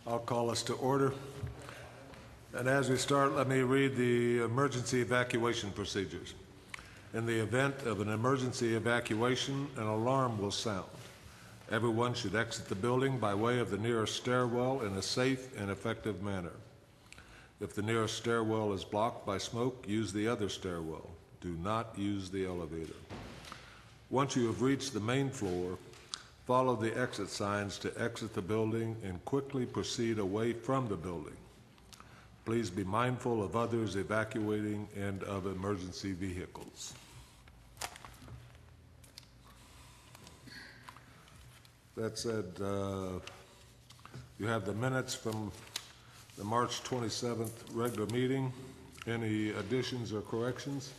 I'll call us to order. And as we start, let me read the emergency evacuation procedures. In the event of an emergency evacuation, an alarm will sound. Everyone should exit the building by way of the nearest stairwell in a safe and effective manner. If the nearest stairwell is blocked by smoke, use the other stairwell. Do not use the elevator. Once you have reached the main floor, follow the exit signs to exit the building and quickly proceed away from the building. Please be mindful of others evacuating and of emergency vehicles. That said, you have the minutes from the March 27th regular meeting. Any additions or corrections?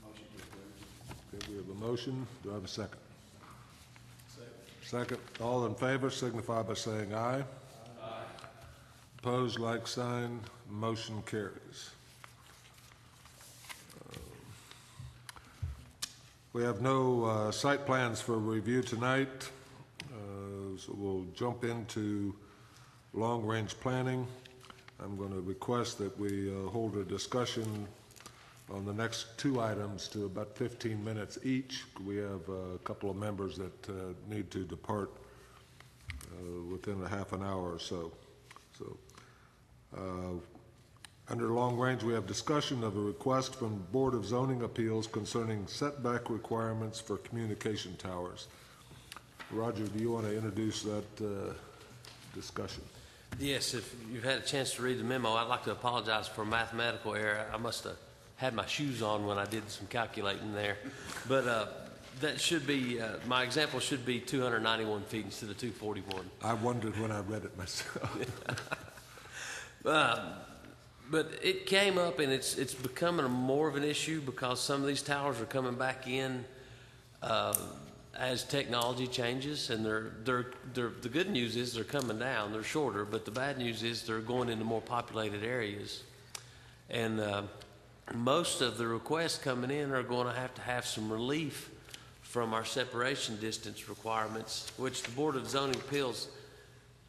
Motion to approve. Okay, we have a motion. Do I have a second? Second. All in favor signify by saying aye. Aye. Opposed, like sign. Motion carries. We have no site plans for review tonight, so we'll jump into long-range planning. I'm going to request that we hold a discussion on the next two items to about 15 minutes each. We have a couple of members that need to depart within a half an hour or so. Under long range, we have discussion of a request from Board of Zoning Appeals concerning setback requirements for communication towers. Roger, do you want to introduce that discussion? Yes, if you've had a chance to read the memo, I'd like to apologize for a mathematical error. I must have had my shoes on when I did some calculating there. But that should be, my example should be 291 feet instead of 241. I wondered when I read it myself. But it came up, and it's becoming more of an issue because some of these towers are coming back in as technology changes, and the good news is they're coming down. They're shorter, but the bad news is they're going into more populated areas, and most of the requests coming in are going to have some relief from our separation distance requirements, which the Board of Zoning Appeals,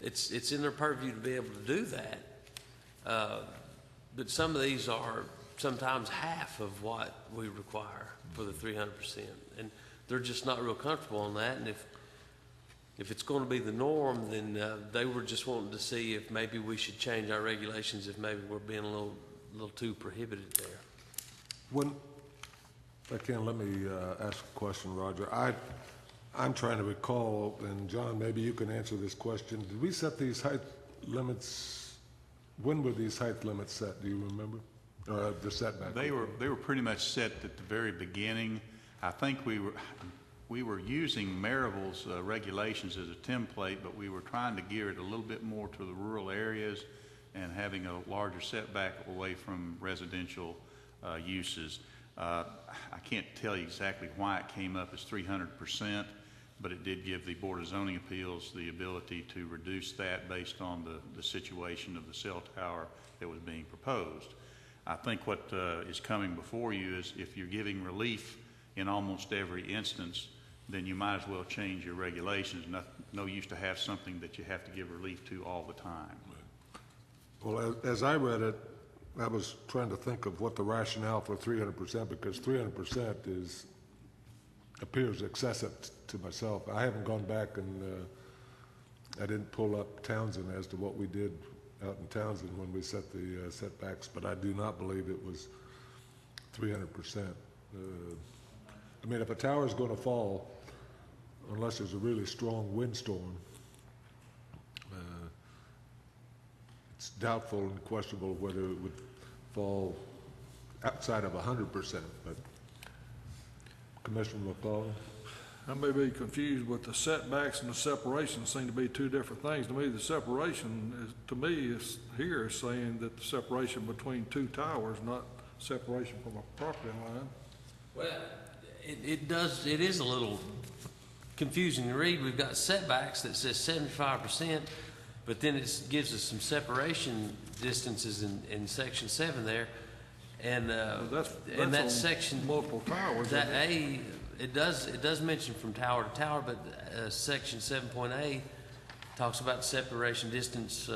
it's in their purview to be able to do that. But some of these are sometimes half of what we require for the 300%, and they're just not real comfortable on that. And if it's going to be the norm, then they were just wanting to see if maybe we should change our regulations if maybe we're being a little too prohibited there. When, again, let me ask a question, Roger. I'm trying to recall, and John, maybe you can answer this question. Did we set these height limits? When were these height limits set? Do you remember? Or the setback? They were pretty much set at the very beginning. I think we were using Maryville's regulations as a template, but we were trying to gear it a little bit more to the rural areas and having a larger setback away from residential uses. I can't tell you exactly why it came up as 300%, but it did give the Board of Zoning Appeals the ability to reduce that based on the situation of the cell tower that was being proposed. I think what is coming before you is if you're giving relief in almost every instance, then you might as well change your regulations. No use to have something that you have to give relief to all the time. Well, as I read it, I was trying to think of what the rationale for 300%, because 300% appears excessive to myself. I haven't gone back and I didn't pull up Townsend as to what we did out in Townsend when we set the setbacks, but I do not believe it was 300%. I mean, if a tower is going to fall, unless there's a really strong windstorm, it's doubtful and questionable whether it would fall outside of 100%. But Commissioner McCall? I may be confused, but the setbacks and the separation seem to be two different things. To me, the separation is, is saying that the separation between two towers, not separation from a property line. Well, it is a little confusing to read. We've got setbacks that says 75%, but then it gives us some separation distances in section 7 there. And that's that section, multiple towers. that A it does mention from tower to tower, but section 7.A talks about separation distance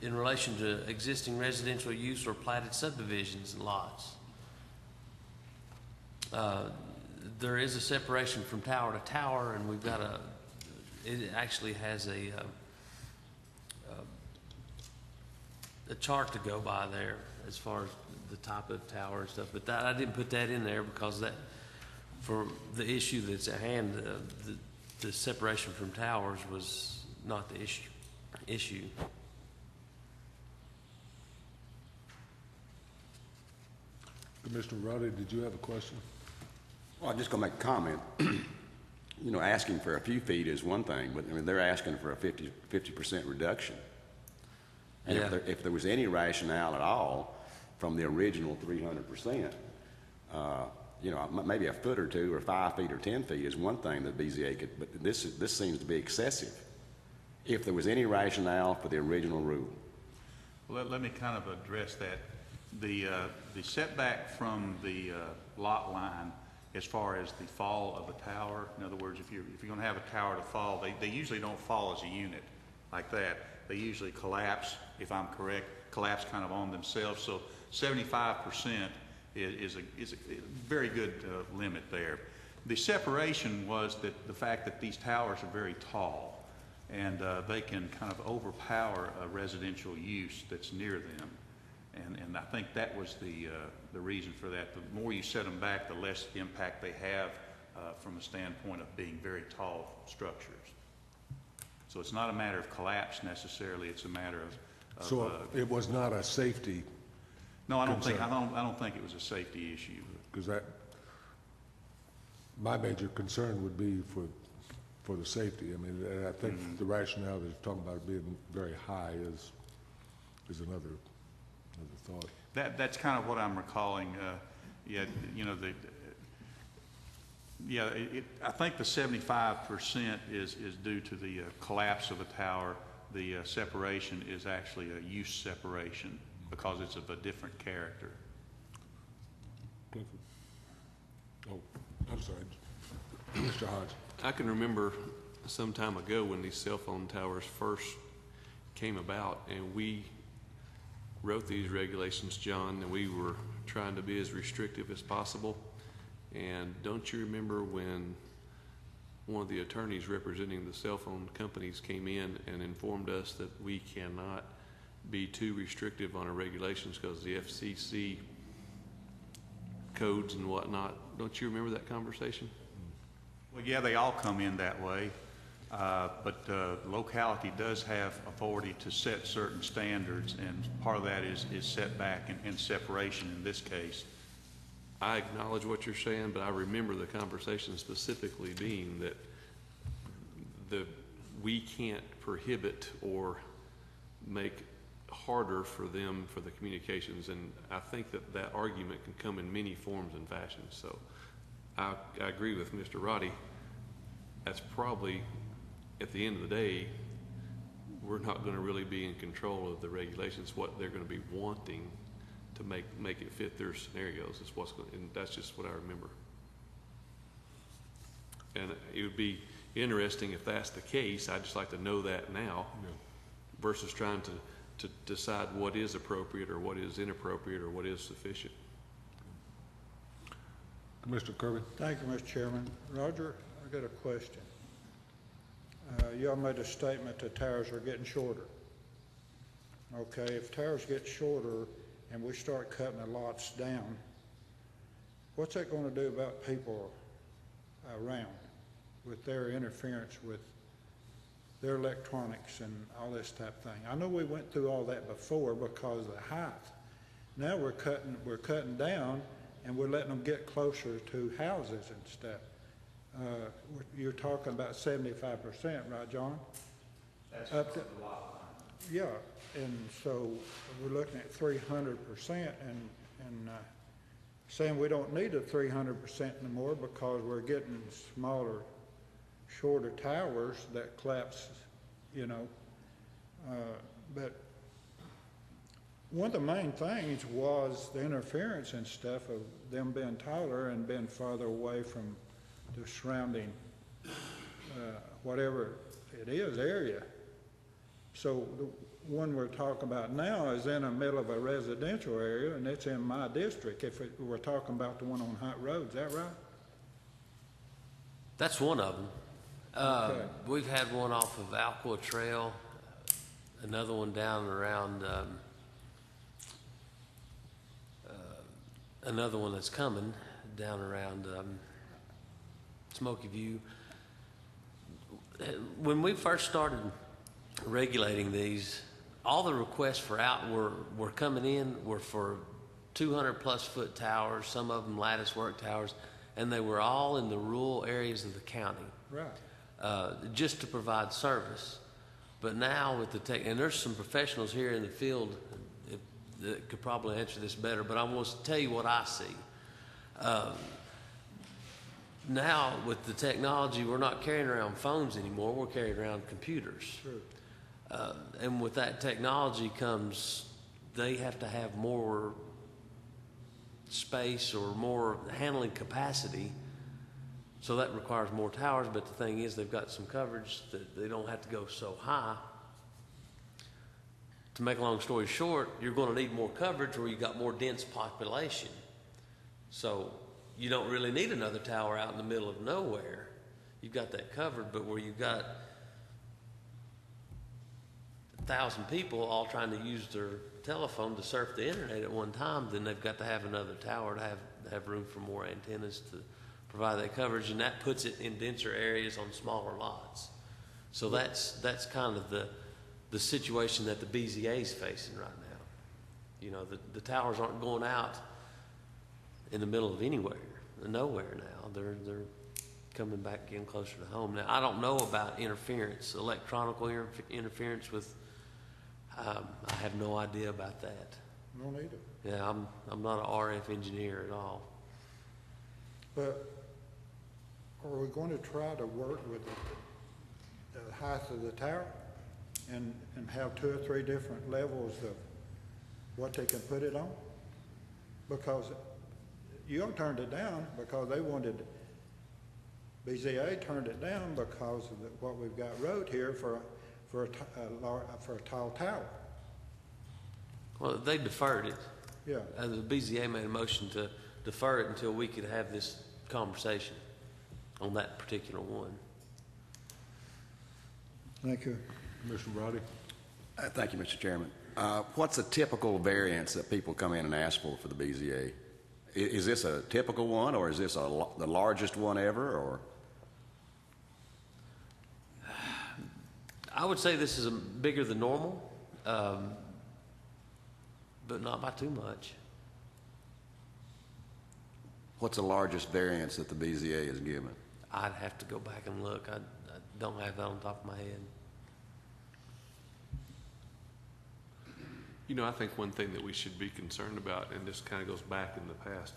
in relation to existing residential use or platted subdivisions and lots. There is a separation from tower to tower, and we've got it actually has a chart to go by there as far as the type of tower and stuff, but I didn't put that in there because that, for the issue that's at hand, the separation from towers was not the issue. Commissioner Roddy, did you have a question? Well, I'm just going to make a comment. You know, asking for a few feet is one thing, but I mean, they're asking for a 50% reduction. And Yeah. if there was any rationale at all from the original 300%, you know, maybe a foot or two or 5 feet or 10 feet is one thing that BZA could, but this seems to be excessive. If there was any rationale for the original rule. Well, let me kind of address that. The setback from the lot line as far as the fall of a tower, in other words, if you're going to have a tower to fall, they usually don't fall as a unit like that. They usually collapse, if I'm correct, collapse kind of on themselves. So 75% is a very good limit there. The separation was that the fact that these towers are very tall and they can kind of overpower a residential use that's near them. And I think that was the reason for that. The more you set them back, the less impact they have from a standpoint of being very tall structures. So it's not a matter of collapse necessarily. It's a matter of So it was not a safety, no, I don't concern. think it was a safety issue. because my major concern would be for the safety. I mean, and I think the rationale that you're talking about being very high is another thought. That's kind of what I'm recalling. Yeah, you know, I think the 75% is due to the collapse of a tower. The separation is actually a use separation because it's of a different character. Clifford. Oh, I'm sorry. Mr. Hodge. I can remember some time ago when these cell phone towers first came about, and we wrote these regulations, John, and we were trying to be as restrictive as possible. And don't you remember when one of the attorneys representing the cell phone companies came in and informed us that we cannot be too restrictive on our regulations because the FCC codes and whatnot? Don't you remember that conversation? Well, yeah, they all come in that way, but locality does have authority to set certain standards, and part of that is setback and separation in this case. I acknowledge what you're saying, but I remember the conversation specifically being that we can't prohibit or make harder for them for the communications, and I think that argument can come in many forms and fashions. So I agree with Mr. Roddy. That's probably, at the end of the day, we're not going to really be in control of the regulations. What they're going to be wanting to make it fit their scenarios is what's going, and that's just what I remember. And it would be interesting if that's the case. I'd just like to know that now, versus trying to decide what is appropriate or what is inappropriate or what is sufficient. Commissioner Kirby. Thank you, Mr. Chairman. Roger, I got a question. Y'all made a statement that towers are getting shorter. Okay, if towers get shorter and we start cutting the lots down, what's that going to do about people around with their interference with their electronics and all this type of thing? I know we went through all that before because of the height. Now we're cutting down and we're letting them get closer to houses and stuff. You're talking about 75%, right, John? That's Up to, the lot line. yeah, and so we're looking at 300% and saying we don't need a 300% anymore because we're getting smaller, shorter towers that collapse, you know. But one of the main things was the interference and stuff of them being taller and being farther away from the surrounding, whatever it is, area. So the one we're talking about now is in the middle of a residential area, and it's in my district. We're talking about the one on Hunt Road, is that right? That's one of them. Okay. We've had one off of Alcoa Trail, another one down around, another one that's coming down around Smoky View. When we first started regulating these, all the requests for out were coming in were for 200+ foot towers, some of them lattice work towers, and they were all in the rural areas of the county. Right. Just to provide service. But now with the tech, and there's some professionals here in the field that could probably answer this better, but I'm going to tell you what I see. Now with the technology, we're not carrying around phones anymore, we're carrying around computers. True. And with that technology comes, they have to have more space or more handling capacity. So that requires more towers, but the thing is they've got some coverage that they don't have to go so high. To make a long story short, you're going to need more coverage where you've got more dense population. So you don't really need another tower out in the middle of nowhere. You've got that covered, but where you've got 1,000 people all trying to use their telephone to surf the internet at one time, then they've got to have another tower to have room for more antennas to provide that coverage, and that puts it in denser areas on smaller lots. So that's kind of the situation that the BZA is facing right now. You know, the towers aren't going out in the middle of nowhere now. They're coming back in closer to home. Now, I don't know about interference, electronical interference with, I have no idea about that. No need it. Yeah, I'm not an RF engineer at all. But are we going to try to work with the height of the tower and have 2 or 3 different levels of what they can put it on? Because you all turned it down because they wanted, BZA turned it down because of what we've got wrote here for a tall tower. Well, they deferred it. Yeah. The BZA made a motion to defer it until we could have this conversation on that particular one. Thank you. Commissioner Brody? Thank you, Mr. Chairman. What's a typical variance that people come in and ask for the BZA? Is this a typical one, or is this the largest one ever, or? I would say this is bigger than normal, but not by too much. What's the largest variance that the BZA has given? I'd have to go back and look. I don't have that on top of my head. You know, I think one thing that we should be concerned about, and this kind of goes back in the past,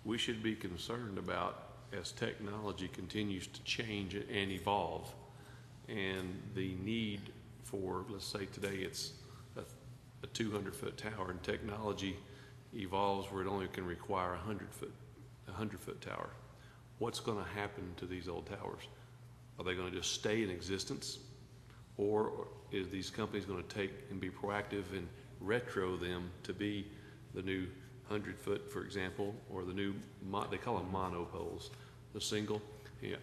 we should be concerned about as technology continues to change and evolve, and the need for, let's say today it's a 200-foot tower, and technology evolves where it only can require a 100-foot tower. What's going to happen to these old towers? Are they going to just stay in existence, or is these companies going to take and be proactive and retro them to be the new 100-foot, for example, or the new, they call them monopoles, the single? Yeah.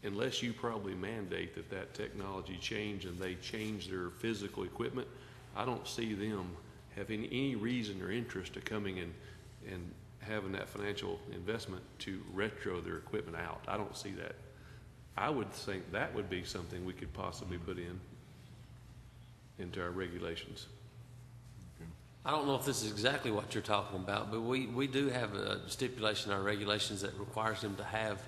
Unless you probably mandate that technology change and they change their physical equipment, I don't see them having any reason or interest to coming in and having that financial investment to retro their equipment out. I don't see that. I would think that would be something we could possibly put into our regulations. I don't know if this is exactly what you're talking about, but we do have a stipulation in our regulations that requires them to have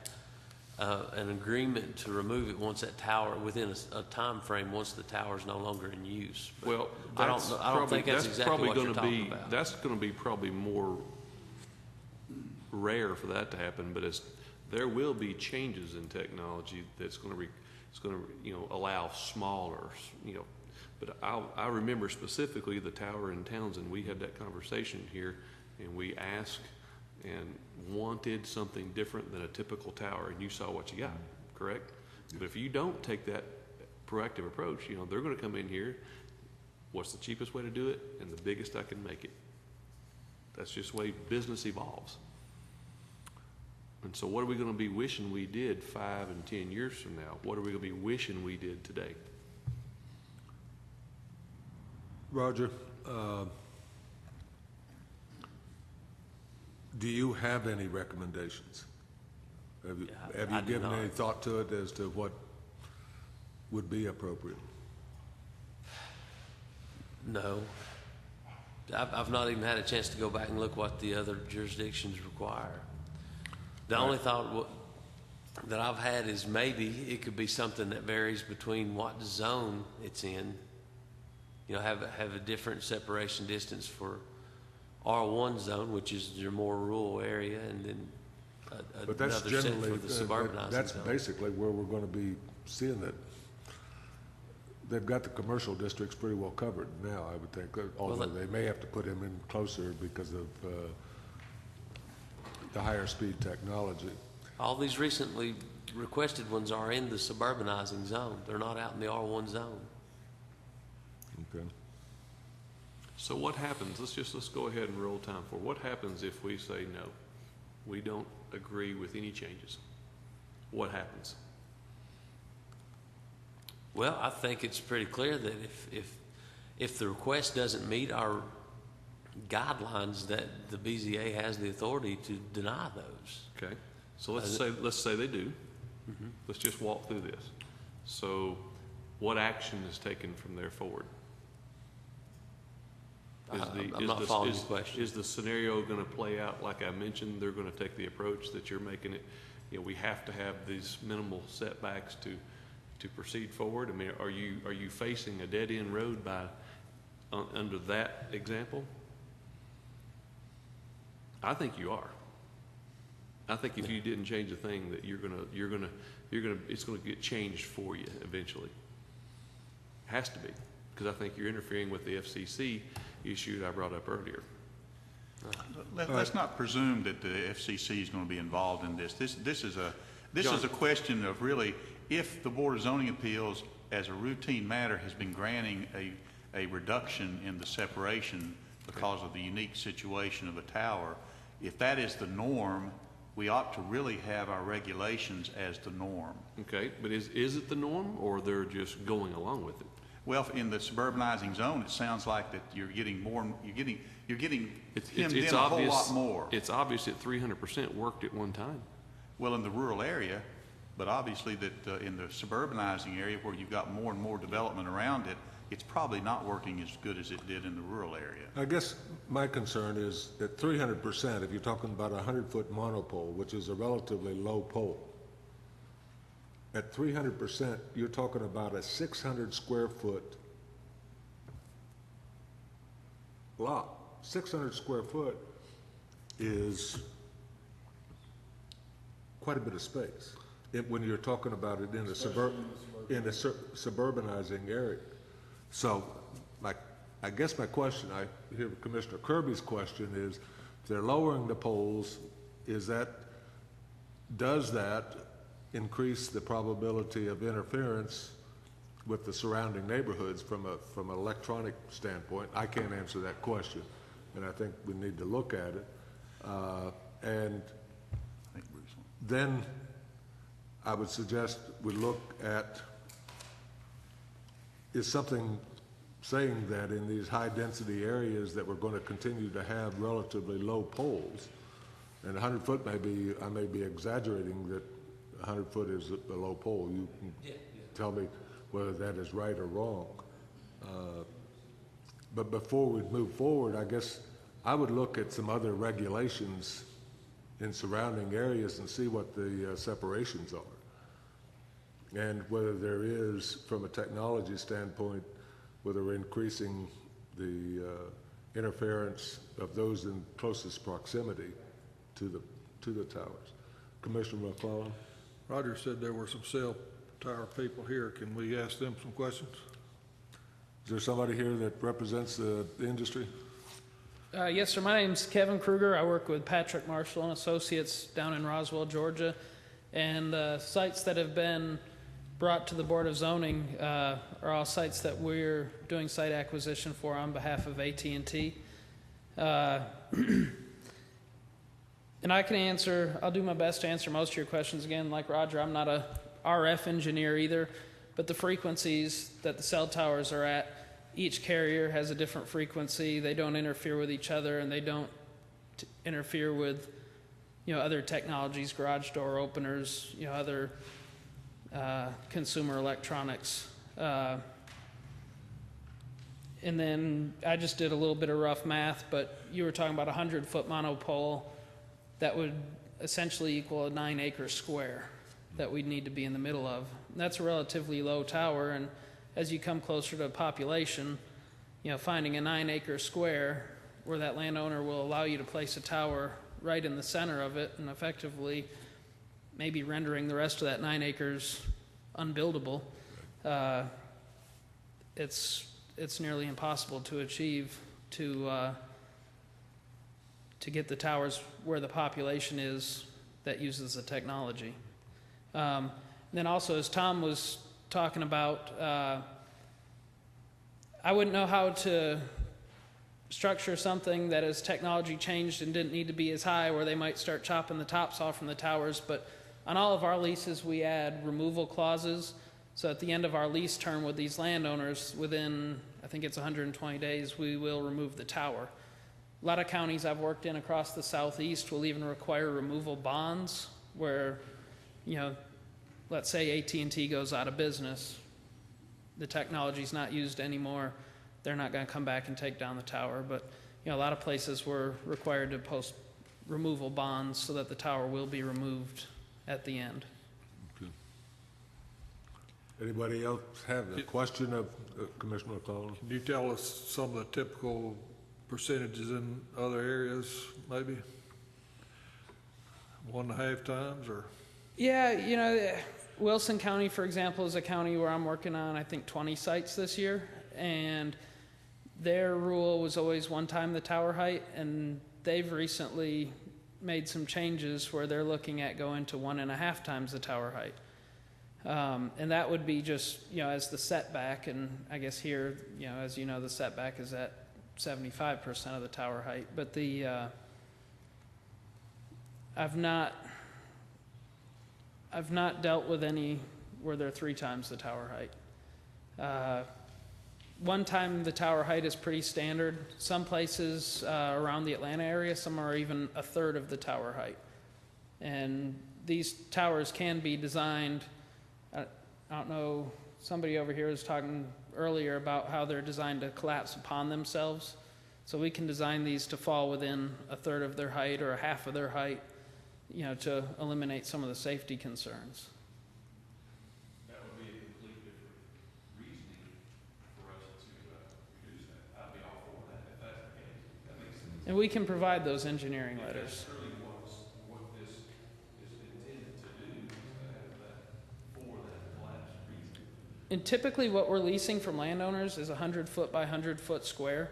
an agreement to remove it once that tower, within a time frame, once the tower is no longer in use. But Well, I don't think that's exactly what you're talking about. That's going to be probably more rare for that to happen, but there will be changes in technology that's going to allow smaller, But I remember specifically the tower in Townsend, we had that conversation here, and we asked and wanted something different than a typical tower, and you saw what you got, correct? But if you don't take that proactive approach, you know, they're gonna come in here, what's the cheapest way to do it, and the biggest I can make it. That's just the way business evolves. And so what are we gonna be wishing we did 5 and 10 years from now? What are we gonna be wishing we did today? Roger, do you have any recommendations? Have you, Yeah, have I you do given not. any thought to it as to what would be appropriate? No. I've not even had a chance to go back and look what the other jurisdictions require. The only thought that I've had is maybe it could be something that varies between what zone it's in. You know, have a different separation distance for R1 zone, which is your more rural area, and then But that's another set generally, for the suburbanizing that's zone. basically where we're gonna be seeing it. They've got the commercial districts pretty well covered now, I would think, although they may have to put them in closer because of the higher speed technology. All these recently requested ones are in the suburbanizing zone. They're not out in the R1 zone. Okay. So what happens, let's go ahead and roll time for, what happens if we say no? We don't agree with any changes. What happens? Well, I think it's pretty clear that if the request doesn't meet our guidelines, that the BZA has the authority to deny those. Okay, so let's say they do. Let's just walk through this. So what action is taken from there forward? I'm not following your question. Is the scenario going to play out like I mentioned? They're going to take the approach that you're making it, you know, we have to have these minimal setbacks to proceed forward? I mean, are you facing a dead-end road under that example? I think you are. I think if you didn't change a thing, that it's gonna get changed for you eventually. Has to be, because I think you're interfering with the FCC issue that I brought up earlier. Let's not presume that the FCC is going to be involved in this. This is a question of really, if the Board of Zoning Appeals, as a routine matter, has been granting a reduction in the separation because of the unique situation of a tower, if that is the norm, we ought to really have our regulations as the norm. Okay, but is it the norm, or they're just going along with it? Well, in the suburbanizing zone, it sounds like that you're getting more. You're getting hemmed in a whole lot more. It's obvious that 300% worked at one time. Well, in the rural area, but obviously that in the suburbanizing area where you've got more and more development around it, it's probably not working as good as it did in the rural area. I guess my concern is that 300%, if you're talking about a 100-foot monopole, which is a relatively low pole, at 300%, you're talking about a 600 square foot lot. 600 square foot is quite a bit of space when you're talking about it in a suburbanizing area. So, I guess my question, I hear Commissioner Kirby's question is, if they're lowering the poles, does that increase the probability of interference with the surrounding neighborhoods from an electronic standpoint? I can't answer that question, and I think we need to look at it. And then I would suggest we look at, is something saying that in these high-density areas that we're going to continue to have relatively low poles, and 100 foot I may be exaggerating that 100 foot is a low pole. You can tell me whether that is right or wrong. But before we move forward, I guess I would look at some other regulations in surrounding areas and see what the separations are. And whether there is, from a technology standpoint, whether we're increasing the interference of those in closest proximity to the towers. Commissioner McClellan? Roger said there were some cell tower people here. Can we ask them some questions? there somebody here that represents the industry? Yes, sir. My name's Kevin Kruger. I work with Patrick Marshall and Associates down in Roswell, Georgia. And sites that have been brought to the Board of Zoning are all sites that we're doing site acquisition for on behalf of AT&T. And I'll do my best to answer most of your questions. Again, like Roger, I'm not a RF engineer either, but the frequencies that the cell towers are at, each carrier has a different frequency. They don't interfere with each other, and they don't interfere with, other technologies, garage door openers, other consumer electronics. And then I just did a little bit of rough math, but you were talking about a 100-foot monopole that would essentially equal a 9-acre square that we'd need to be in the middle of. And that's a relatively low tower, and as you come closer to a population, finding a 9-acre square where that landowner will allow you to place a tower right in the center of it and effectively maybe rendering the rest of that 9 acres unbuildable, it's nearly impossible to achieve to get the towers where the population is that uses the technology. Then also, as Tom was talking about, I wouldn't know how to structure something that as technology changed and didn't need to be as high, where they might start chopping the tops off from the towers. But on all of our leases, we add removal clauses. So at the end of our lease term with these landowners, within, I think it's 120 days, we will remove the tower. A lot of counties I've worked in across the southeast will even require removal bonds where, let's say AT&T goes out of business, the technology's not used anymore, they're not going to come back and take down the tower. But a lot of places were required to post removal bonds so that the tower will be removed at the end. Okay. Anybody else have a question of Commissioner McClellan? Can you tell us some of the typical percentages in other areas, maybe? 1.5 times, or? Yeah, Wilson County, for example, is a county where I'm working on, I think, 20 sites this year. And their rule was always 1 time the tower height, and they've recently made some changes where they're looking at going to 1.5 times the tower height. And that would be just, as the setback, and I guess here, as you know, the setback is at 75% of the tower height. But I've not dealt with any where they're 3 times the tower height. 1 time the tower height is pretty standard. Some places around the Atlanta area, some are even 1/3 of the tower height. And these towers can be designed, I don't know, somebody over here was talking earlier about how they're designed to collapse upon themselves. So we can design these to fall within 1/3 of their height or 1/2 of their height, to eliminate some of the safety concerns. That would be a completely different reasoning for us to reduce that. I'd be all for that if that's the case. That makes sense. And we can provide those engineering letters. That's really what this is intended to do, is to have that for that collapse reason. And typically what we're leasing from landowners is 100-foot by 100-foot square.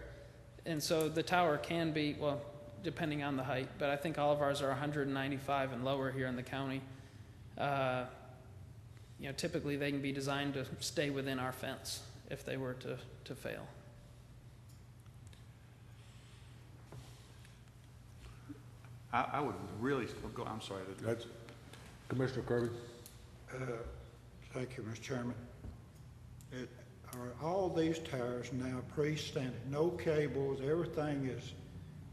And so the tower can be, well, depending on the height, but I think all of ours are 195 and lower here in the county. Typically they can be designed to stay within our fence if they were to fail. I would really, I'm sorry. That's Commissioner Kirby. Thank you, Mr. Chairman. Are all these towers now pre-standard? No cables, everything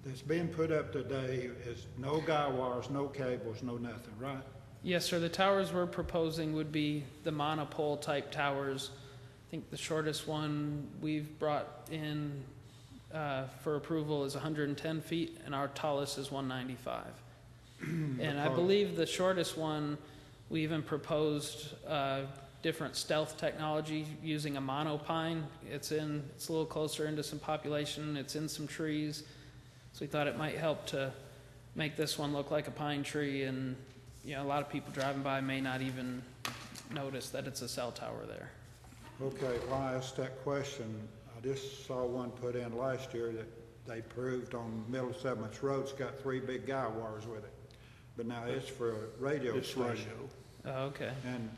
that's being put up today is no guy wires, no cables, no nothing, right? Yes, sir. The towers we're proposing would be the monopole type towers. I think the shortest one we've brought in for approval is 110 feet, and our tallest is 195. And I believe the shortest one, we even proposed different stealth technology using a monopine. It's a little closer into some population. It's in some trees. So we thought it might help to make this one look like a pine tree, and a lot of people driving by may not even notice that it's a cell tower there. Okay, well, I asked that question. I just saw one put in last year that they proved on Middle Settlements Road, it's got 3 big guy wires with it. But now it's for a radio It's station. radio. Oh, okay. And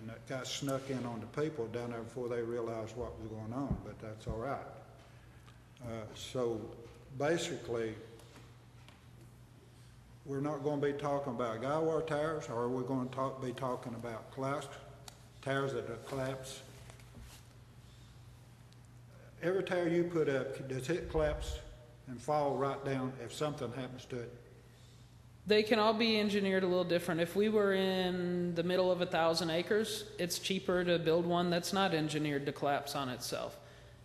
it got snuck in on the people down there before they realized what was going on, but that's all right. So basically, we're not going to be talking about guy wire tires, or are we going to be talking about collapsed tires that are collapsed? Every tire you put up, does it collapse and fall right down if something happens to it? They can all be engineered a little different. If we were in the middle of 1,000 acres, it's cheaper to build one that's not engineered to collapse on itself.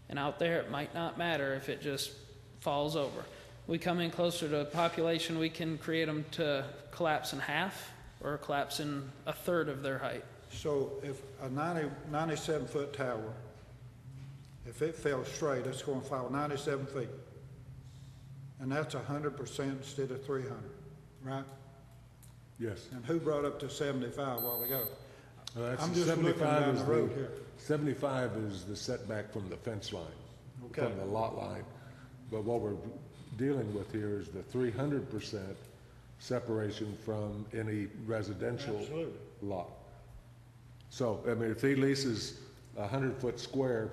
And out there, it might not matter if it just falls over. We come in closer to a population, we can create them to collapse in half or collapse in a third of their height. So if a 97-foot tower, if it fell straight, it's going to fall 97 feet. And that's 100% instead of 300, right? Yes. And who brought up to 75 a while ago? That's I'm just looking 75 down is the road here. 75 is the setback from the fence line, Okay. from the lot line. But what we're dealing with here is the 300% separation from any residential Absolutely. lot. So, I mean, if he leases a 100-foot square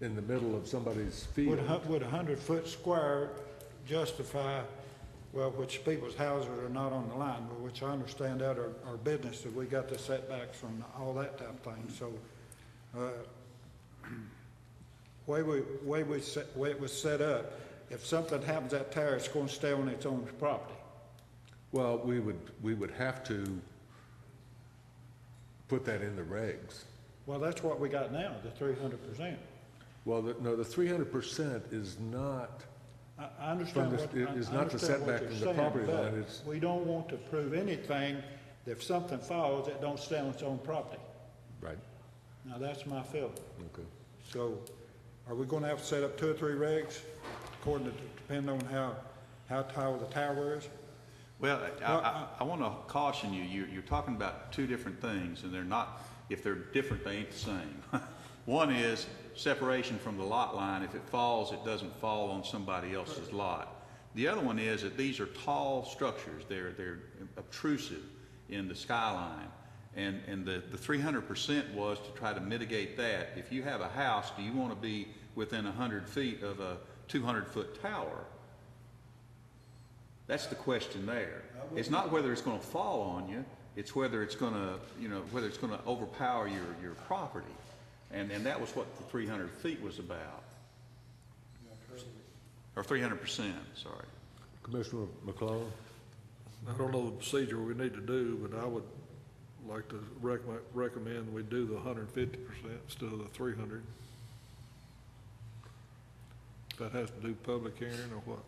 in the middle of somebody's field, Would a 100-foot square justify, well, which people's houses are not on the line, but which I understand that our business, that we got the setbacks from all that type of thing, so, way it was set up, if something happens to that tower, it's gonna stay on its own property. well, we would have to put that in the regs. Well, that's what we got now, the 300%. Well, no, the 300% is not, I understand From the- what, is I not the understand what setback you're from the saying, property but line, it's- we don't want to prove anything that if something falls, it don't stay on its own property. right, Now, that's my feeling. okay. So, are we gonna have to set up 2 or 3 regs, according to, depending on how tall the tower is? Well, I want to caution you, you're talking about two different things, and they're not, if they're different, they ain't the same. One is separation from the lot line. If it falls, it doesn't fall on somebody else's lot. The other one is that these are tall structures. They're obtrusive in the skyline. And the 300% was to try to mitigate that. If you have a house, do you want to be within 100 feet of a 200-foot tower? That's the question there. It's not whether it's going to fall on you. It's whether it's going to, whether it's going to overpower your property. And that was what the 300 feet was about. Or 300%, sorry. Commissioner McClellan? I don't know the procedure we need to do, but I would like to recommend we do the 150% instead of the 300. If that has to do public hearing or what?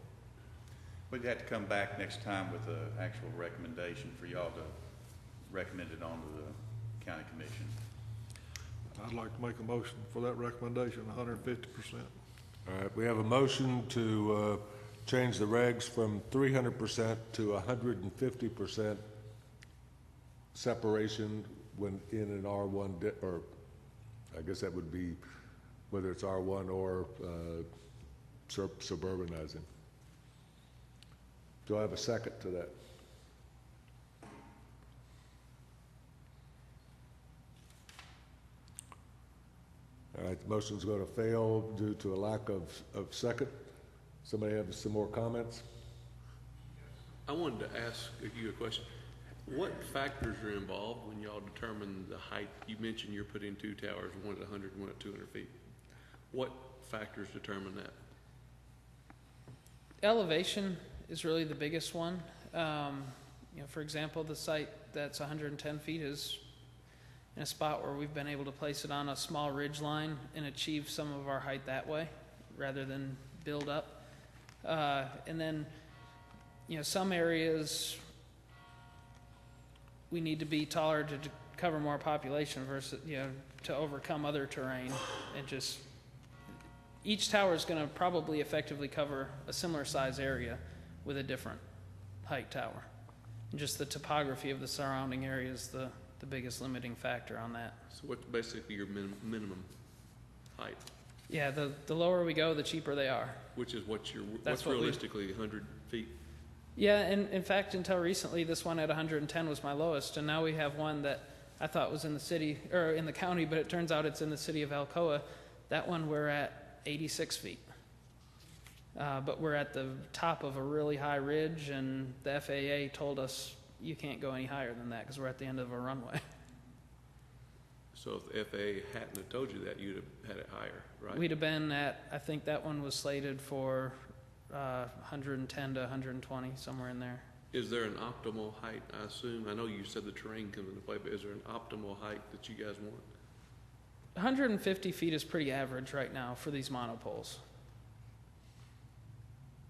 We'd have to come back next time with an actual recommendation for y'all to recommend it on to the county commission. I'd like to make a motion for that recommendation, 150%. All right, we have a motion to change the regs from 300% to 150% separation when in an R1, or I guess that would be whether it's R1 or suburbanizing. Do I have a second to that? All right, the motion's going to fail due to a lack of second. Somebody have some more comments? I wanted to ask you a question. What factors are involved when y'all determine the height? You mentioned you're putting 2 towers, one at 100, one at 200 feet. What factors determine that? Elevation is really the biggest one. For example, the site that's 110 feet is in a spot where we've been able to place it on a small ridge line and achieve some of our height that way rather than build up. And then, some areas we need to be taller to cover more population versus, to overcome other terrain. And just, each tower is going to probably effectively cover a similar size area with a different height tower. And just the topography of the surrounding area is the the biggest limiting factor on that. So what's basically your minimum height, Yeah, the lower we go, the cheaper they are. which is what's That's what we- realistically 100 feet? Yeah, and in fact, until recently, this one at 110 was my lowest, and now we have one that I thought was in the city, or in the county, but it turns out it's in the city of Alcoa. That one we're at 86 feet. But we're at the top of a really high ridge, and the FAA told us you can't go any higher than that because we're at the end of a runway. So if the FAA hadn't have told you that, you'd have had it higher, right? We'd have been at, I think that one was slated for 110 to 120, somewhere in there. Is there an optimal height, I assume? I know you said the terrain comes into play, but is there an optimal height that you guys want? 150 feet is pretty average right now for these monopoles.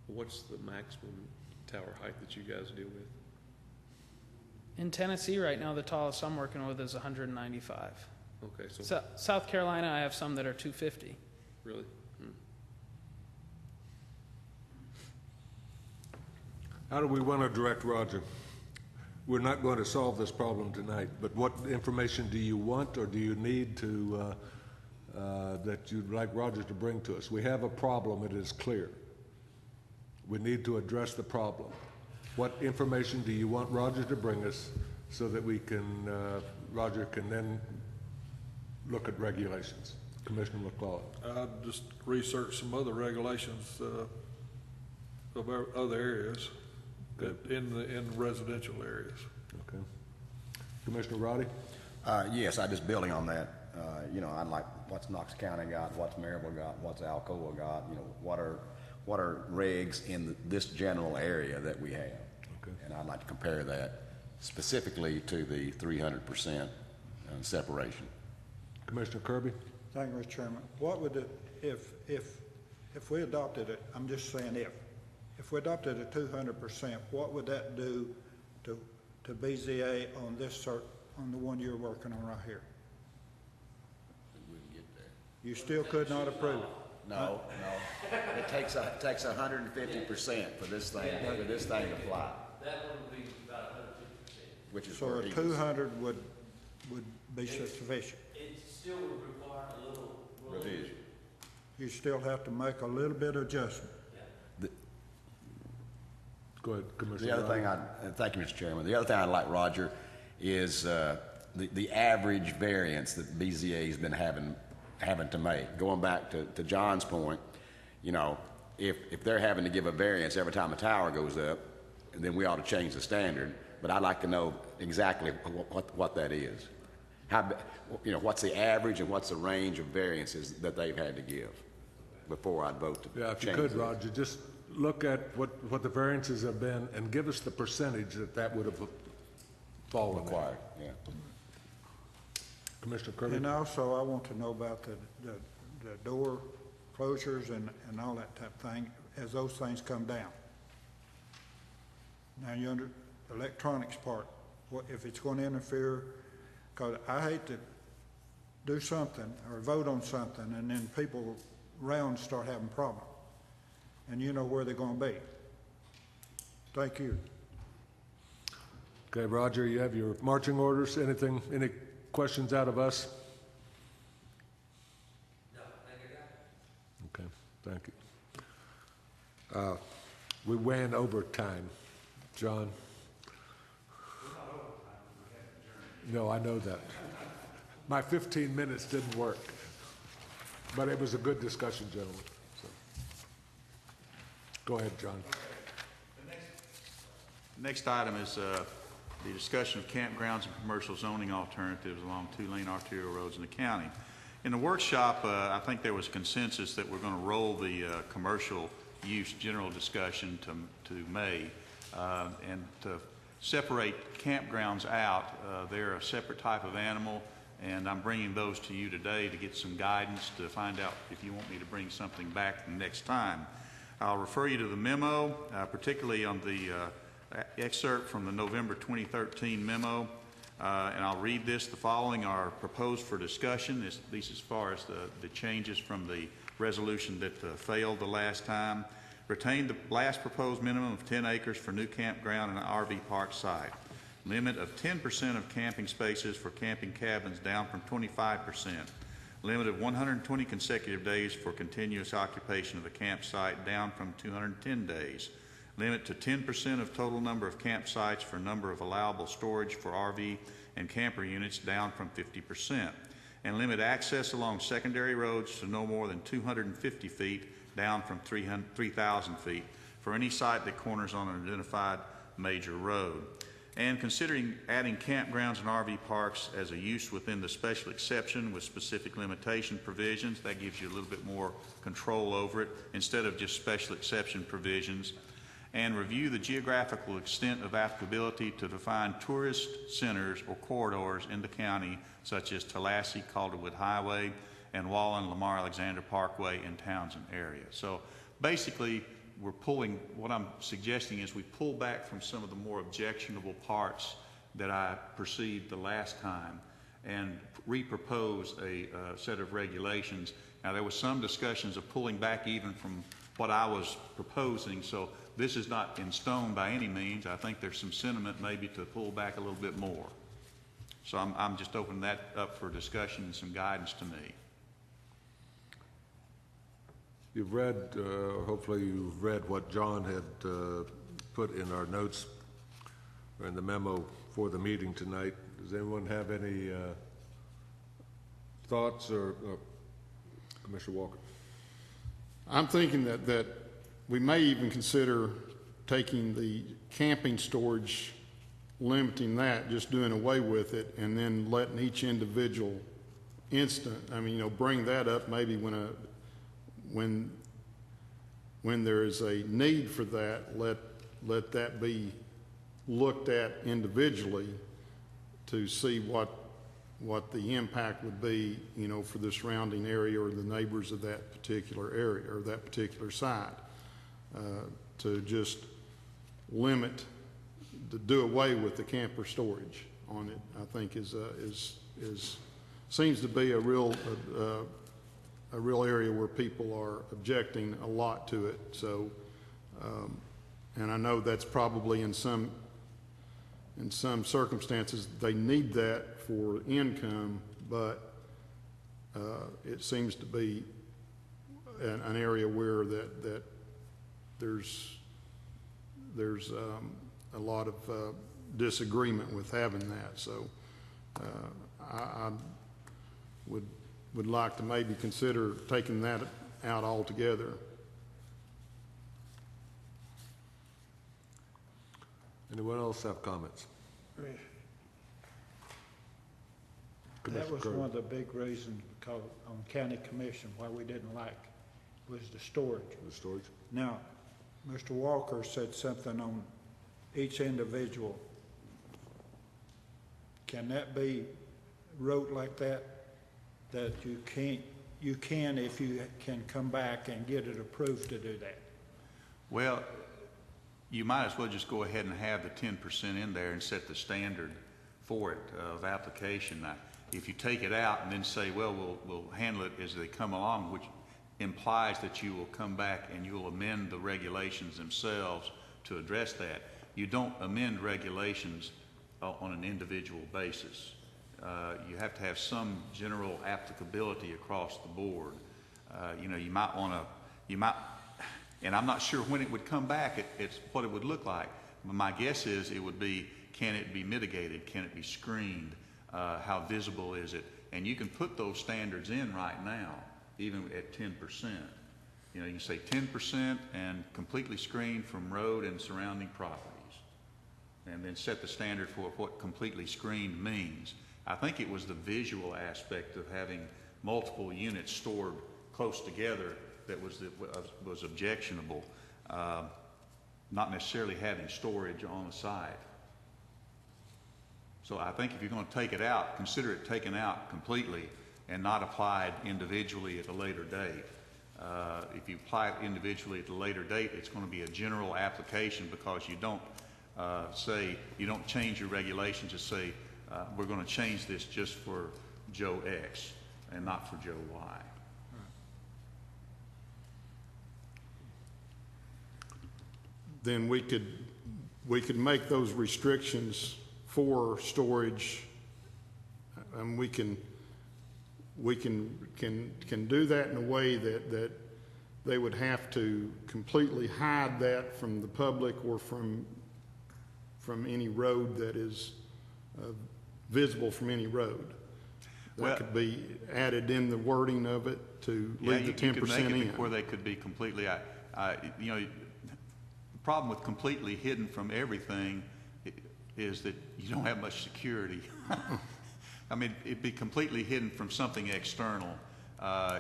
What's the maximum tower height that you guys deal with? In Tennessee right now, the tallest I'm working with is 195. Okay, so South Carolina, I have some that are 250. really? How do we want to direct Roger? We're not going to solve this problem tonight, but what information do you want or do you need to, that you'd like Roger to bring to us? We have a problem, it is clear. We need to address the problem. What information do you want Roger to bring us so that we can, Roger can then look at regulations? Commissioner McClellan. I'd just research some other regulations of our other areas in residential areas. Okay. Commissioner Roddy? Yes, I just building on that, I'd like what's Knox County got, what's Maryville got, what's Alcoa got, what are regs in this general area that we have. Okay. And I'd like to compare that specifically to the 300% separation. Commissioner Kirby? Thank you, Mr. Chairman. What would it, if we adopted it, I'm just saying if we adopted a 200%, what would that do to BZA on this on the one you're working on right here? We wouldn't get there. You still could not approve it? No. It takes 150% for this thing to fly, That one would be about 150%. which is So where a he was. 200 would be sufficient? It still would require a little Revision. You still have to make a little bit of adjustment. Go ahead, Commissioner The other Roddy. thing thank you, Mr. Chairman. The other thing I'd like, Roger, is the average variance that BZA has been having to make. Going back to John's point, if they're having to give a variance every time a tower goes up, then we ought to change the standard. But I'd like to know exactly what that is. What's the average and what's the range of variances that they've had to give before I'd vote to Yeah, if you change could, this. Roger, just look at what the variances have been and give us the percentage that would have fallen in. Required, yeah. Commissioner Kirby? And also, I want to know about the door closures and all that type of thing as those things come down. Now, the electronics part, if it's going to interfere, because I hate to do something or vote on something and then people around start having problems. And you know where they're going to be. Thank you. Okay, Roger, you have your marching orders. Any questions out of us? No, thank you, guys. Okay, thank you. We went over time. John? No, I know that. My 15 minutes didn't work. But it was a good discussion, gentlemen. So. Go ahead, John. Next item is the discussion of campgrounds and commercial zoning alternatives along two-lane arterial roads in the county. In the workshop, I think there was consensus that we're going to roll the commercial use general discussion to May, and to separate campgrounds out. They're a separate type of animal, and I'm bringing those to you today to get some guidance to find out if you want me to bring something back the next time. I'll refer you to the memo, particularly on the excerpt from the November 2013 memo, and I'll read this. The following are proposed for discussion, these as far as the changes from the resolution that failed the last time. Retain the last proposed minimum of 10 acres for new campground and RV park site. Limit of 10% of camping spaces for camping cabins down from 25%. Limit of 120 consecutive days for continuous occupation of the campsite down from 210 days. Limit to 10% of total number of campsites for number of allowable storage for RV and camper units down from 50%. And limit access along secondary roads to no more than 250 feet down from 3,000 feet for any site that corners on an identified major road. And considering adding campgrounds and RV parks as a use within the special exception with specific limitation provisions, that gives you a little bit more control over it instead of just special exception provisions. And review the geographical extent of applicability to define tourist centers or corridors in the county, such as Tallahassee, Calderwood Highway, and Wallen, Lamar Alexander Parkway in Townsend area. So basically, what I'm suggesting is we pull back from some of the more objectionable parts that I perceived the last time and repropose a set of regulations. Now, there was some discussions of pulling back even from what I was proposing, so this is not in stone by any means. I think there's some sentiment maybe to pull back a little bit more. So I'm just opening that up for discussion and some guidance to me. You've read, hopefully you've read what John had put in our notes or in the memo for the meeting tonight. Does anyone have any thoughts or Commissioner Walker? I'm thinking that we may even consider taking the camping storage, limiting that, just doing away with it, and then letting each individual bring that up maybe when there is a need for that, let that be looked at individually to see what the impact would be, for the surrounding area or the neighbors of that particular area or that particular site. To just limit, to do away with the camper storage on it, I think seems to be a real area where people are objecting a lot to it. So, and I know that's probably in some circumstances they need that for income, but it seems to be an area where that there's a lot of disagreement with having that. So I would like to maybe consider taking that out altogether. Anyone else have comments? That was one of the big reasons because on county commission why we didn't like was the storage. The storage? Now, Mr. Walker said something on each individual. Can that be wrote like that? That you can if you can come back and get it approved to do that? Well, you might as well just go ahead and have the 10% in there and set the standard for it of application. Now, if you take it out and then say, well, we'll handle it as they come along, which implies that you will come back and you will amend the regulations themselves to address that. You don't amend regulations on an individual basis. You have to have some general applicability across the board. You might want to, and I'm not sure when it would come back, it's what it would look like. But my guess is it would be, can it be mitigated? Can it be screened? How visible is it? And you can put those standards in right now, even at 10%. You can say 10% and completely screened from road and surrounding properties. And then set the standard for what completely screened means. I think it was the visual aspect of having multiple units stored close together that was objectionable, not necessarily having storage on the site. So I think if you're going to take it out, consider it taken out completely and not applied individually at a later date. If you apply it individually at a later date, it's going to be a general application because you don't you don't change your regulations to say, we're going to change this just for Joe X and not for Joe Y. Then we could make those restrictions for storage, and we can do that in a way that they would have to completely hide that from the public or from any road that is visible from any road. Well- That could be added in the wording of it to Yeah, leave the 10% you could make in. it where they could be completely, you know, the problem with completely hidden from everything is that you don't have much security. I mean, it'd be completely hidden from something external.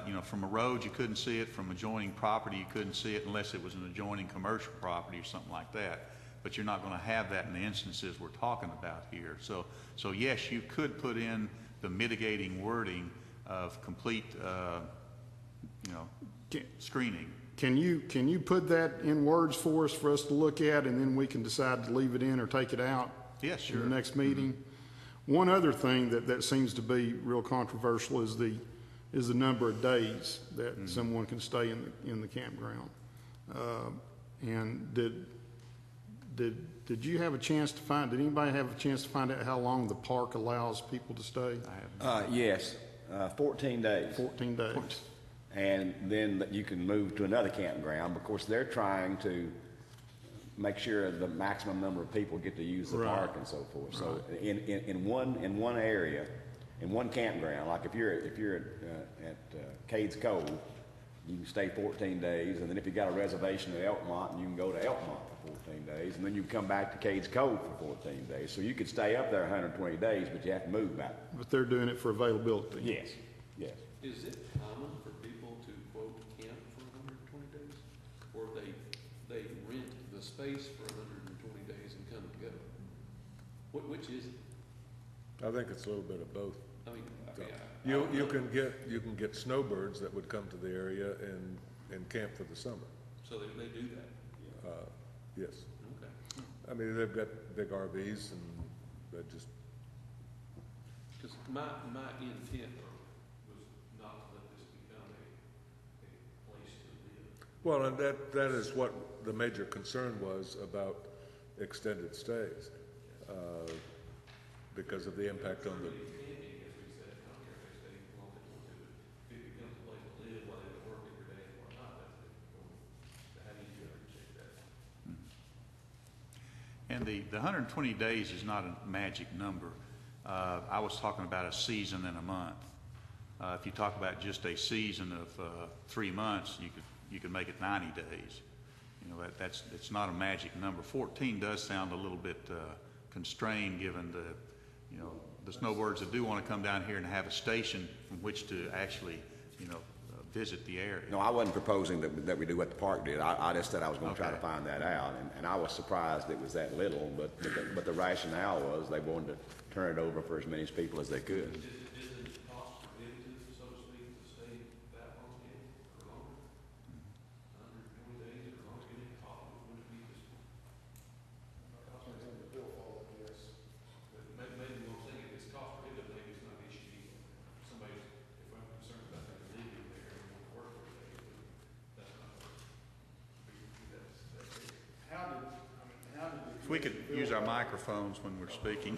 You know, from a road, you couldn't see it. From adjoining property, you couldn't see it unless it was an adjoining commercial property or something like that. But you're not going to have that in the instances we're talking about here. So yes, you could put in the mitigating wording of complete, you know, screening. Can you put that in words for us to look at, and then we can decide to leave it in or take it out? Yes, sure. In the next meeting? One other thing that seems to be real controversial is the number of days that someone can stay in the campground. And did you have a chance to did anybody have a chance to find out how long the park allows people to stay? Yes, 14 days. 14 days. And then you can move to another campground. Of course, they're trying to make sure the maximum number of people get to use the Right. park and so forth. So in one area, in one campground, like if you're at Cades Cove, you can stay 14 days, and then if you got a reservation at Elkmont, you can go to Elkmont for 14 days, and then you come back to Cades Cove for 14 days. So you could stay up there 120 days, but you have to move back. But they're doing it for availability. Yes, yes. Is it common for people to quote camp for 120 days? Or they rent the space for 120 days and come and go? Which is it? I think it's a little bit of both. I mean, You can get snowbirds that would come to the area and camp for the summer. so they do that? Yes. Okay. I mean, they've got big RVs and they just, Because my intent was not to let this become a place to live. well, and that is what the major concern was about extended stays, because of the impact on the, And the 120 days is not a magic number. I was talking about a season and a month. If you talk about just a season of 3 months, you could make it 90 days. You know, it's not a magic number. 14 does sound a little bit constrained, given the snowbirds that do want to come down here and have a station from which to actually, visit the area. No, I wasn't proposing that we do what the park did. I just said I was going to try to find that out, and I was surprised it was that little, but the rationale was they wanted to turn it over for as many people as they could. Is it cost prohibitive, so to speak, to stay that long or longer? 120 days or longer, would it be just? Maybe what I'm saying, if it's cost prohibitive, maybe it's not an issue. If I'm concerned about them living there and want to work there, that's not. If we could use our microphones when we're speaking.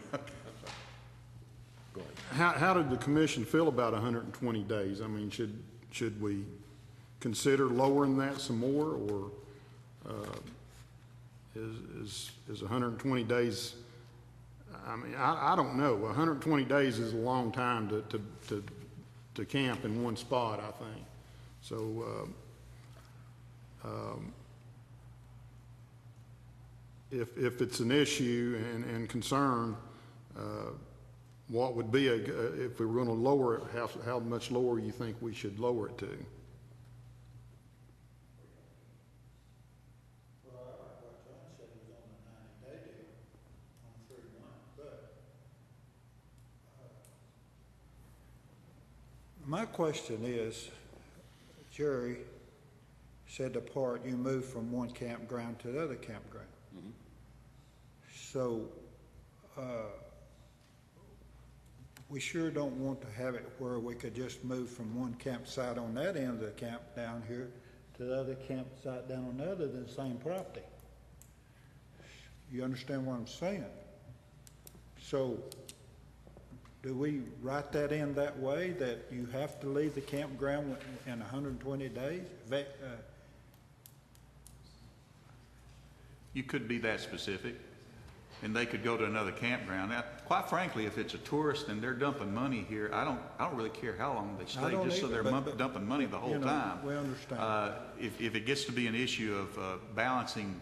How did the commission feel about 120 days? I mean, should we consider lowering that some more, or is 120 days? I mean, I don't know. 120 days is a long time to camp in one spot, I think. So if it's an issue and concern, what would be if we were going to lower it, how much lower you think we should lower it to? Well, like what John said, was on a 90-day deal, on 3 months, but, my question is, Jerry said the part you moved from one campground to the other campground. Mm-hmm. So, we sure don't want to have it where we could just move from one campsite on that end of the camp down here to the other campsite down on the other than the same property. You understand what I'm saying? So do we write that in that way, that you have to leave the campground in 120 days? You could be that specific, and they could go to another campground. Now, quite frankly, if it's a tourist and they're dumping money here, I don't really care how long they stay, don't just so either, they're but dumping money the whole you know, time. we understand. If it gets to be an issue of balancing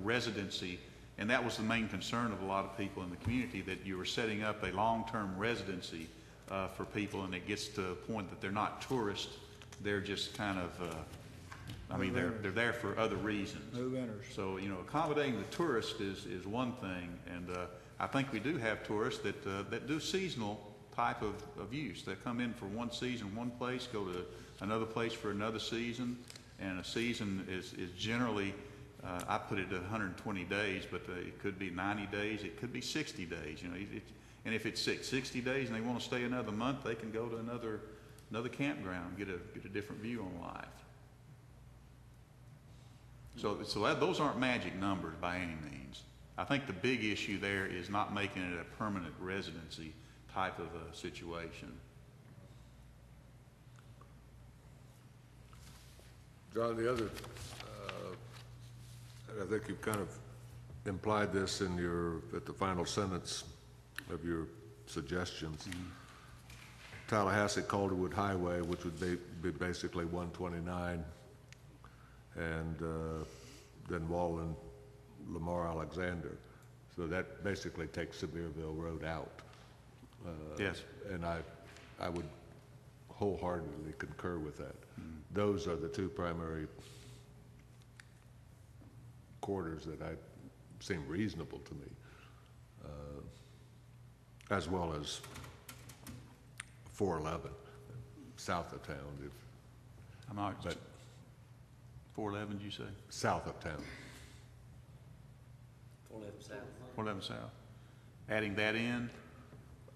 residency, and that was the main concern of a lot of people in the community, that you were setting up a long-term residency for people, and it gets to a point that they're not tourists, they're just kind of, they're there for other reasons. No renters. So, accommodating the tourist is one thing, and I think we do have tourists that do seasonal type of use. They come in for one season, one place, go to another place for another season, and a season is generally, I put it at 120 days, but it could be 90 days, it could be 60 days, and if it's 60 days and they want to stay another month, they can go to another campground, get a different view on life. So those aren't magic numbers by any means. I think the big issue there is not making it a permanent residency type of a situation. John, the other, I think you've kind of implied this at the final sentence of your suggestions. Mm-hmm. Tallahassee Calderwood Highway, which would be basically 129, and then Wallen, Lamar, Alexander. So that basically takes Sevierville Road out. Yes. And I would wholeheartedly concur with that. Those are the two primary quarters that seem reasonable to me, as well as 411, south of town. I'm not, But 411, did you say? south of town. 411 South. Adding that in?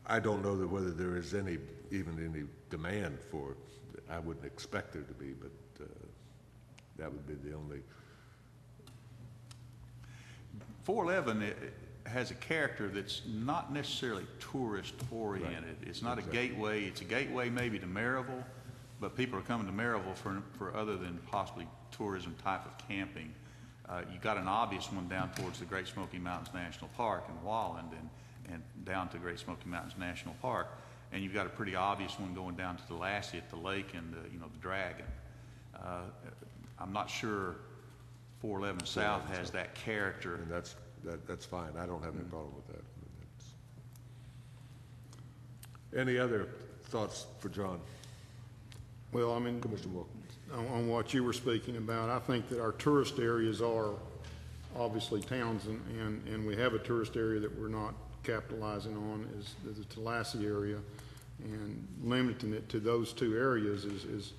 I don't know whether there is even any demand for it. I wouldn't expect there to be, but that would be the only. 411 has a character that's not necessarily tourist oriented. Right. It's not Exactly. a gateway. It's a gateway maybe to Maryville, but people are coming to Maryville for other than possibly tourism type of camping. You got an obvious one down towards the Great Smoky Mountains National Park in Walland and down to Great Smoky Mountains National Park. And you've got a pretty obvious one going down to the Lassie at the lake and the Dragon. I'm not sure 411 South has that character. And that's fine. I don't have any problem with that. Any other thoughts for John? Well, I mean, Commissioner Wilkins. on what you were speaking about, I think that our tourist areas are obviously towns, and we have a tourist area that we're not capitalizing on is the Tallahassee area, and limiting it to those two areas is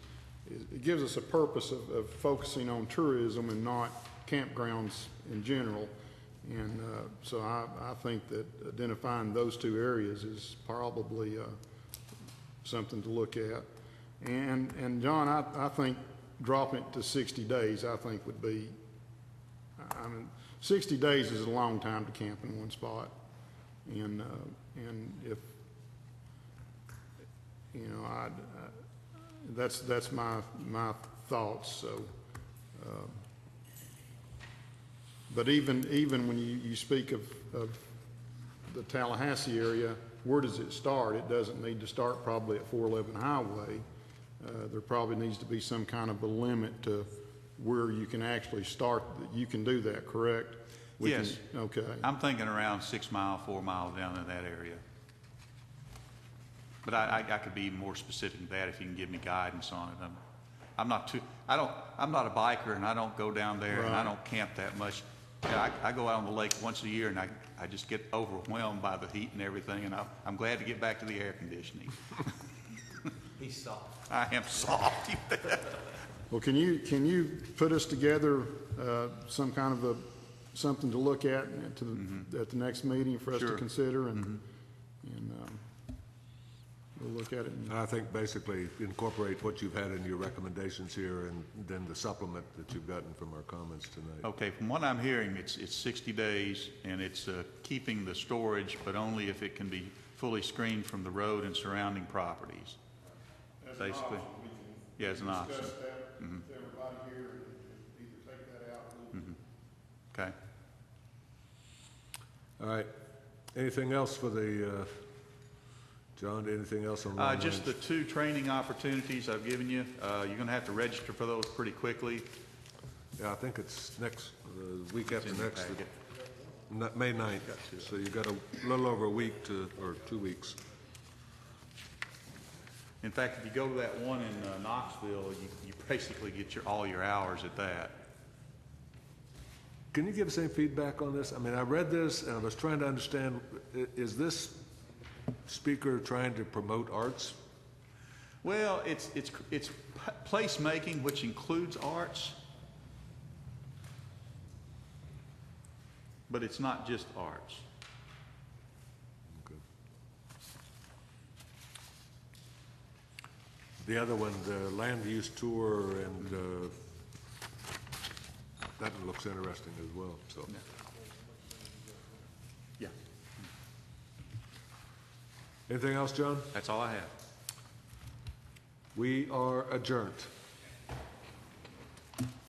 it gives us a purpose of focusing on tourism and not campgrounds in general. And so I think that identifying those two areas is probably something to look at. And John, I think dropping it to 60 days, I think would be, 60 days is a long time to camp in one spot. And if, that's my thoughts. So, but even when you speak of the Tallahassee area, where does it start? It doesn't need to start probably at 411 Highway. There probably needs to be some kind of a limit to where you can actually start. You can do that, correct? Yes. Okay. I'm thinking around 6 miles, 4 miles down in that area. But I could be more specific than that if you can give me guidance on it. I'm not a biker, and I don't go down there, and I Right. don't camp that much. Yeah, I go out on the lake once a year, and I just get overwhelmed by the heat and everything, and I'm glad to get back to the air conditioning. He's soft. I am soft. Well, can you put us together some kind of something to look at at the next meeting for us to Sure. consider, and we'll look at it. And I think basically incorporate what you've had in your recommendations here and then the supplement that you've gotten from our comments tonight. Okay, from what I'm hearing, it's 60 days, and it's keeping the storage, but only if it can be fully screened from the road and surrounding properties. Basically. Yeah, as an option. Discuss that with everybody here, and either take that out. Okay. All right. Anything else for the, John, anything else on long Just the range? 2 training opportunities I've given you. You're going to have to register for those pretty quickly. Yeah, I think it's next, week after in your next, packet. May 9th. So you've got a little over a week to, or 2 weeks. In fact, if you go to that one in Knoxville, you basically get all your hours at that. Can you give us any feedback on this? I mean, I read this and I was trying to understand, is this speaker trying to promote arts? Well, it's placemaking, which includes arts, but it's not just arts. Okay. The other one, the land use tour, and that one looks interesting as well, so. Yeah, Anything else, John? that's all I have. We are adjourned.